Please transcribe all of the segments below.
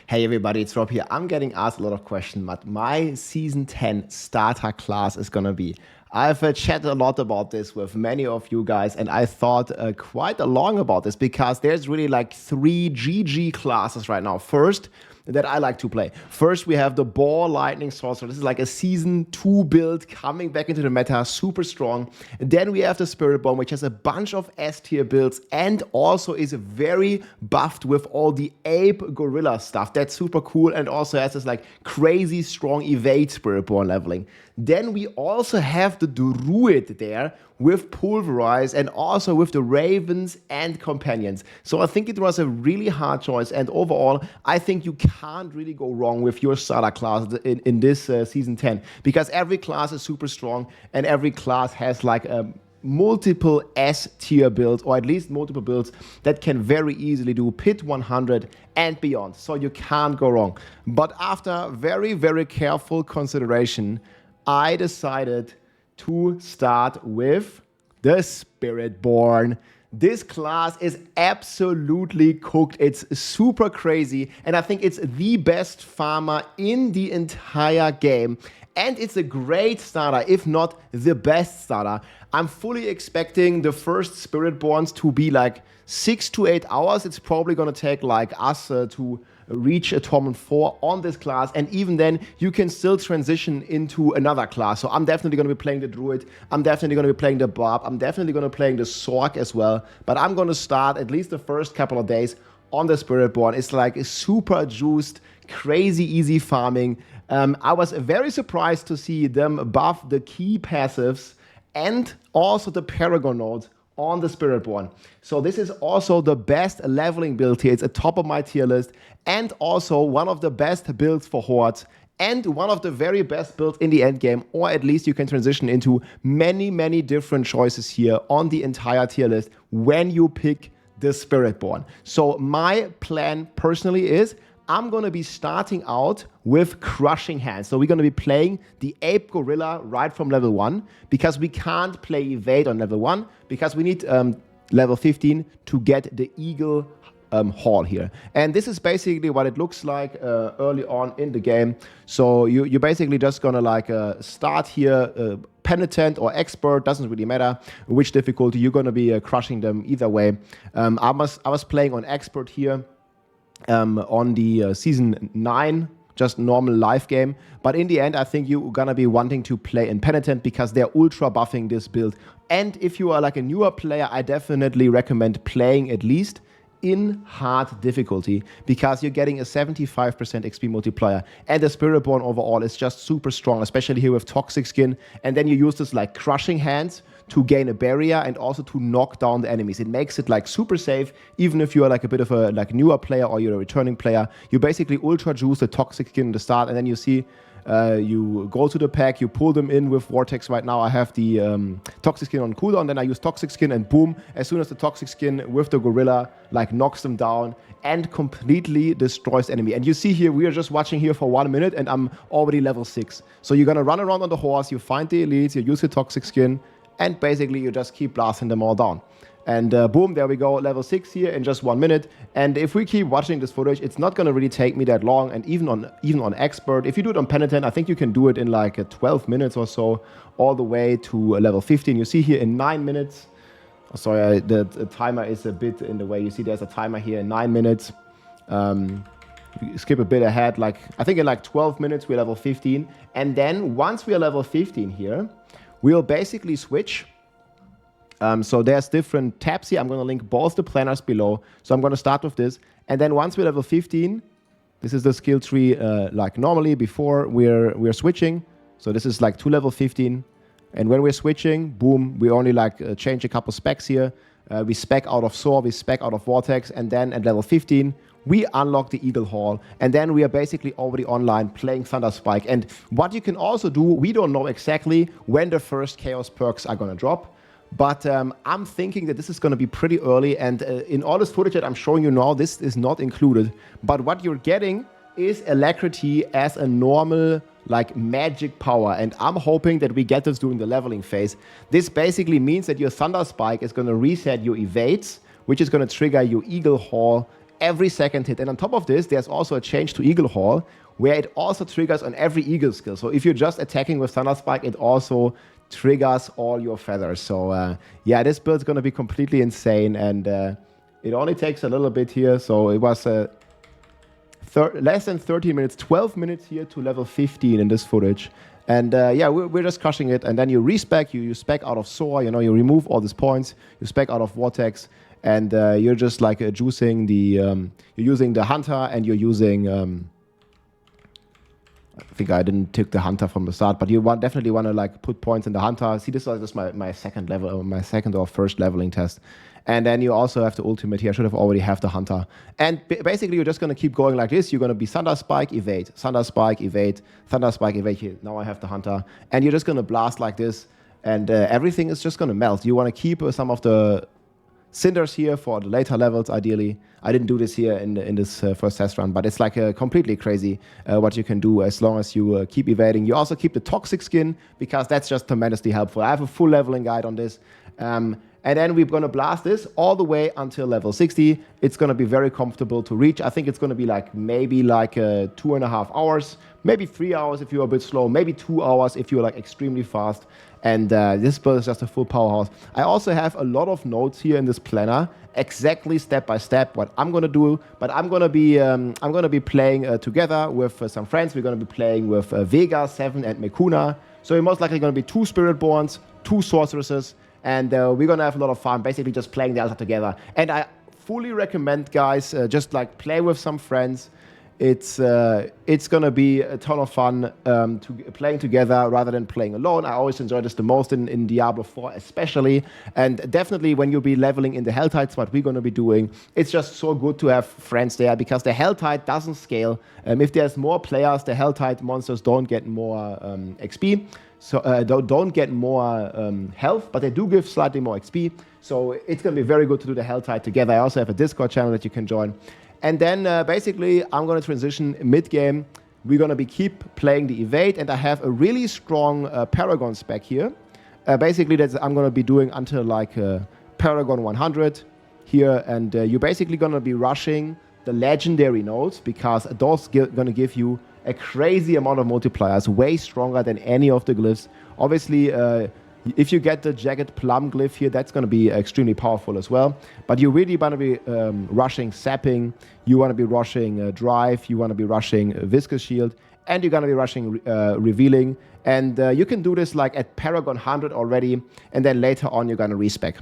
Hey everybody, it's Rob here. I'm getting asked a lot of questions what my Season 10 starter class is gonna be. I've chatted a lot about this with many of you guys, and I thought quite a long about this because there's really like 3 GG classes right now. First, that I like to play. First, we have the Ball Lightning Sorcerer. This is like a Season 2 build coming back into the meta, super strong. And then we have the spiritborn, which has a bunch of S-tier builds and also is very buffed with all the ape gorilla stuff. That's super cool and also has this like crazy strong evade spiritborn leveling. Then we also have the Druid there with Pulverize and also with the Ravens and Companions. So I think it was a really hard choice, and overall, I think you can't really go wrong with your starter class in this Season 10 because every class is super strong and every class has like a multiple S-tier builds, or at least multiple builds that can very easily do Pit 100 and beyond. So you can't go wrong. But after very, very careful consideration, I decided to start with the Spiritborn. This class is absolutely cooked. It's super crazy, and I think it's the best farmer in the entire game. And it's a great starter, if not the best starter. I'm fully expecting the first Spiritborns to be like 6 to 8 hours. It's probably gonna take like us to reach a Torment 4 on this class, and even then you can still transition into another class. So I'm definitely going to be playing the Druid, I'm definitely going to be playing the Barb, I'm definitely going to be playing the Sork as well, but I'm going to start at least the first couple of days on the Spiritborn. It's like a super juiced, crazy easy farming. I was very surprised to see them buff the key passives and also the Paragon node on the Spiritborn. So this is also the best leveling build here. It's at top of my tier list and also one of the best builds for hordes and one of the very best builds in the end game, or at least you can transition into many, many different choices here on the entire tier list when you pick the Spiritborn. So my plan personally is I'm going to be starting out with Crushing Hands. So we're going to be playing the Ape Gorilla right from level 1 because we can't play Evade on level 1 because we need level 15 to get the Eagle Hall here. And this is basically what it looks like early on in the game. So you're basically just going to like start here Penitent or Expert, doesn't really matter which difficulty. You're going to be crushing them either way. I was playing on Expert here. On the Season 9, just normal live game. But in the end, I think you're gonna be wanting to play in Penitent because they're ultra buffing this build. And if you are like a newer player, I definitely recommend playing at least in hard difficulty because you're getting a 75% XP multiplier, and the Spiritborn overall is just super strong, especially here with Toxic Skin. And then you use this like Crushing Hands to gain a barrier and also to knock down the enemies. It makes it like super safe, even if you are like a bit of a like newer player or you're a returning player. You basically ultra juice the Toxic Skin in the start, and then you see you go to the pack, you pull them in with Vortex. Right now I have the Toxic Skin on cooldown, then I use Toxic Skin, and boom, as soon as the Toxic Skin with the Gorilla like knocks them down and completely destroys the enemy. And you see here, we are just watching here for 1 minute and I'm already level 6. So you're gonna run around on the horse, you find the elites, you use the Toxic Skin, and basically you just keep blasting them all down. And boom, there we go, level 6 here in just 1 minute. And if we keep watching this footage, it's not gonna really take me that long. And even on Expert, if you do it on Penitent, I think you can do it in like 12 minutes or so, all the way to level 15. You see here in 9 minutes, sorry, the timer is a bit in the way. You see there's a timer here in 9 minutes. Skip a bit ahead, like I think in like 12 minutes we're level 15. And then once we are level 15 here, we'll basically switch. So there's different tabs here. I'm going to link both the planners below. So I'm going to start with this. And then once we're level 15, this is the skill tree like normally before we're switching. So this is like to level 15. And when we're switching, boom, we only like change a couple specs here. We spec out of Soar, we spec out of Vortex. And then at level 15, we unlock the Eagle Hall, and then we are basically already online playing Thunder Spike. And what you can also do, we don't know exactly when the first Chaos perks are going to drop, but I'm thinking that this is going to be pretty early, and in all this footage that I'm showing you now, this is not included. But what you're getting is Alacrity as a normal like magic power, and I'm hoping that we get this during the leveling phase. This basically means that your Thunder Spike is going to reset your evades, which is going to trigger your Eagle Hall every second hit. And on top of this, there's also a change to Eagle Hall, where it also triggers on every Eagle skill. So if you're just attacking with Thunder Spike, it also triggers all your feathers. So yeah, this build's going to be completely insane. And it only takes a little bit here. So it was less than 13 minutes, 12 minutes here to level 15 in this footage. And yeah, we're just crushing it. And then you respec, you spec out of Soar, you know, you remove all these points, you spec out of Vortex, and you're just like juicing the, you're using the Hunter, and you're using, I think I didn't take the Hunter from the start, but you definitely want to like put points in the Hunter. See, this is just my second level, or my second or first leveling test. And then you also have the ultimate here. I should have already have the Hunter. And basically, you're just going to keep going like this. You're going to be Thunder Spike, evade, Thunder Spike, evade, Thunder Spike, evade. Here, now I have the Hunter. And you're just going to blast like this. And everything is just going to melt. You want to keep some of the cinders here for the later levels, ideally. I didn't do this here in this first test run, but it's like completely crazy what you can do as long as you keep evading. You also keep the toxic skin, because that's just tremendously helpful. I have a full leveling guide on this. And then we're going to blast this all the way until level 60. It's going to be very comfortable to reach. I think it's going to be like maybe like 2.5 hours, maybe 3 hours if you're a bit slow, maybe 2 hours if you're like extremely fast. And this build is just a full powerhouse. I also have a lot of notes here in this planner, exactly step by step what I'm going to do. But I'm going to be playing together with some friends. We're going to be playing with Vega, Seven, and Mekuna. So we're most likely going to be 2 Spiritborns, 2 Sorceresses. And we're going to have a lot of fun, basically just playing the altar together. And I fully recommend, guys, just like play with some friends. It's going to be a ton of fun playing together rather than playing alone. I always enjoy this the most in Diablo 4 especially. And definitely when you'll be leveling in the Helltides, what we're going to be doing, it's just so good to have friends there, because the Helltide doesn't scale. If there's more players, the Helltide monsters don't get more XP. So don't get more health, but they do give slightly more XP. So it's going to be very good to do the Helltide together. I also have a Discord channel that you can join. And then basically, I'm going to transition mid-game. We're going to keep playing the evade, and I have a really strong Paragon spec here. Basically, that's I'm going to be doing until like Paragon 100 here, and you're basically going to be rushing the legendary nodes, because those going to give you a crazy amount of multipliers, way stronger than any of the glyphs. Obviously, if you get the Jagged Plum glyph here, that's going to be extremely powerful as well. But you really want to be rushing Sapping, you want to be rushing Drive, you want to be rushing Viscous Shield, and you're going to be rushing Revealing. And you can do this like at Paragon 100 already, and then later on you're going to respec.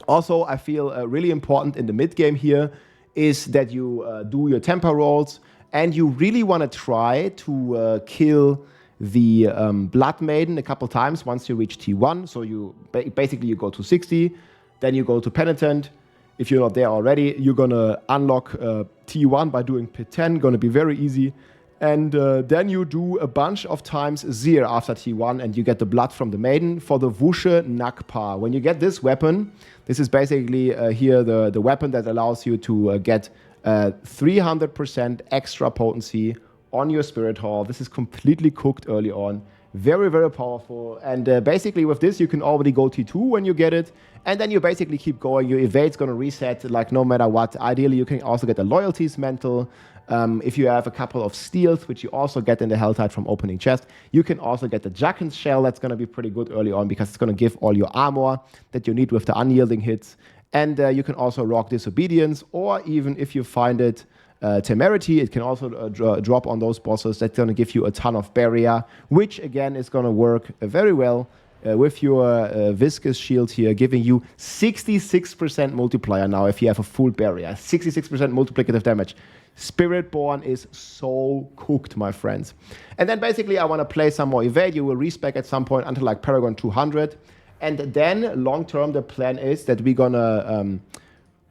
Also, I feel really important in the mid-game here is that you do your tempo rolls, and you really want to try to kill the Blood Maiden a couple times once you reach T1. So you basically you go to 60, then you go to Penitent. If you're not there already, you're going to unlock T1 by doing Pit 10, going to be very easy. And then you do a bunch of times Zir after T1, and you get the blood from the Maiden for the Wushe Nakpa. When you get this weapon, this is basically here the weapon that allows you to get 300% extra potency on your Spirit Hall. This is completely cooked early on. Very, very powerful. And basically with this, you can already go T2 when you get it. And then you basically keep going. Your evade's going to reset like no matter what. Ideally, you can also get the Loyalties Mantle. If you have a couple of steals, which you also get in the Helltide from opening chest, you can also get the Jackin's Shell. That's going to be pretty good early on, because it's going to give all your armor that you need with the unyielding hits. And you can also rock Disobedience, or even if you find it Temerity, it can also drop on those bosses. That's going to give you a ton of barrier, which again is going to work very well with your Viscous Shield here, giving you 66% multiplier now if you have a full barrier. 66% multiplicative damage. Spiritborn is so cooked, my friends. And then basically I want to play some more evade. You will respec at some point until like Paragon 200. And then long term, the plan is that we're going to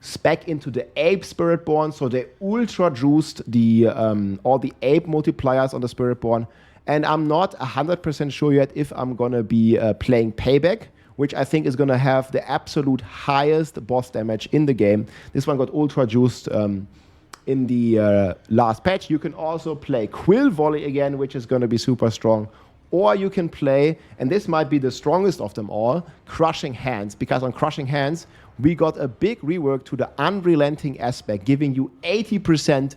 spec into the Ape Spiritborn. So they ultra juiced the all the Ape multipliers on the Spiritborn. And I'm not 100% sure yet if I'm going to be playing Payback, which I think is going to have the absolute highest boss damage in the game. This one got ultra juiced in the last patch. You can also play Quill Volley again, which is going to be super strong. Or you can play, and this might be the strongest of them all, Crushing Hands. Because on Crushing Hands, we got a big rework to the unrelenting aspect, giving you 80%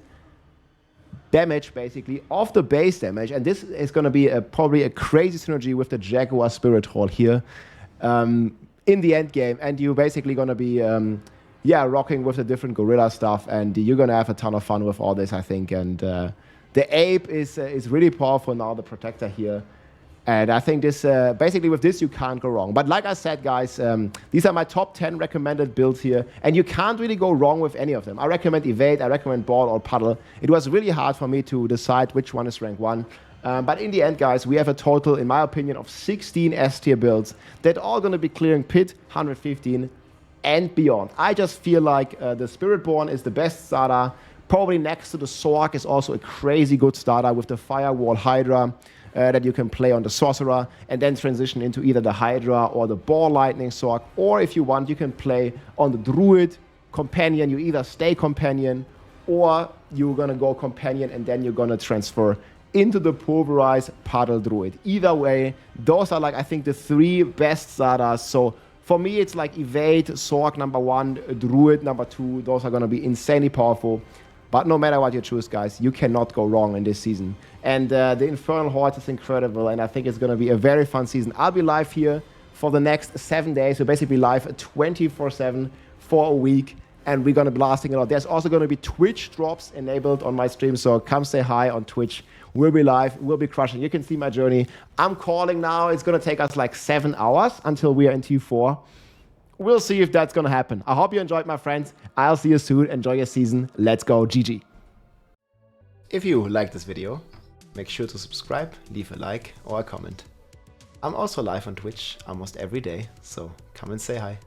damage basically of the base damage, and this is going to be probably a crazy synergy with the Jaguar Spirit Hall here in the end game, and you're basically going to be rocking with the different gorilla stuff, and you're going to have a ton of fun with all this, I think. And the ape is really powerful now, the protector here. And I think this, basically with this, you can't go wrong. But like I said, guys, these are my top 10 recommended builds here. And you can't really go wrong with any of them. I recommend Evade, I recommend Ball or Puddle. It was really hard for me to decide which one is rank 1. But in the end, guys, we have a total, in my opinion, of 16 S-tier builds that are all going to be clearing Pit 115 and beyond. I just feel like the Spiritborn is the best starter. Probably next to the Sork is also a crazy good starter with the Firewall Hydra. That you can play on the Sorcerer and then transition into either the Hydra or the Ball Lightning Sorc, or if you want, you can play on the Druid Companion. You either stay Companion or you're gonna go Companion and then you're gonna transfer into the Pulverize Puddle Druid. Either way, those are like, I think, the 3 best starters. So for me, it's like Evade, Sorc number 1, Druid number 2. Those are gonna be insanely powerful. But no matter what you choose, guys, you cannot go wrong in this season. And the Infernal Horde is incredible, and I think it's going to be a very fun season. I'll be live here for the next 7 days. So basically live 24/7 for a week, and we're going to be blasting it out. There's also going to be Twitch drops enabled on my stream, so come say hi on Twitch. We'll be live. We'll be crushing. You can see my journey. I'm calling now. It's going to take us like 7 hours until we are in T4. We'll see if that's going to happen. I hope you enjoyed, my friends. I'll see you soon. Enjoy your season. Let's go. GG. If you like this video, make sure to subscribe, leave a like or a comment. I'm also live on Twitch almost every day, so come and say hi.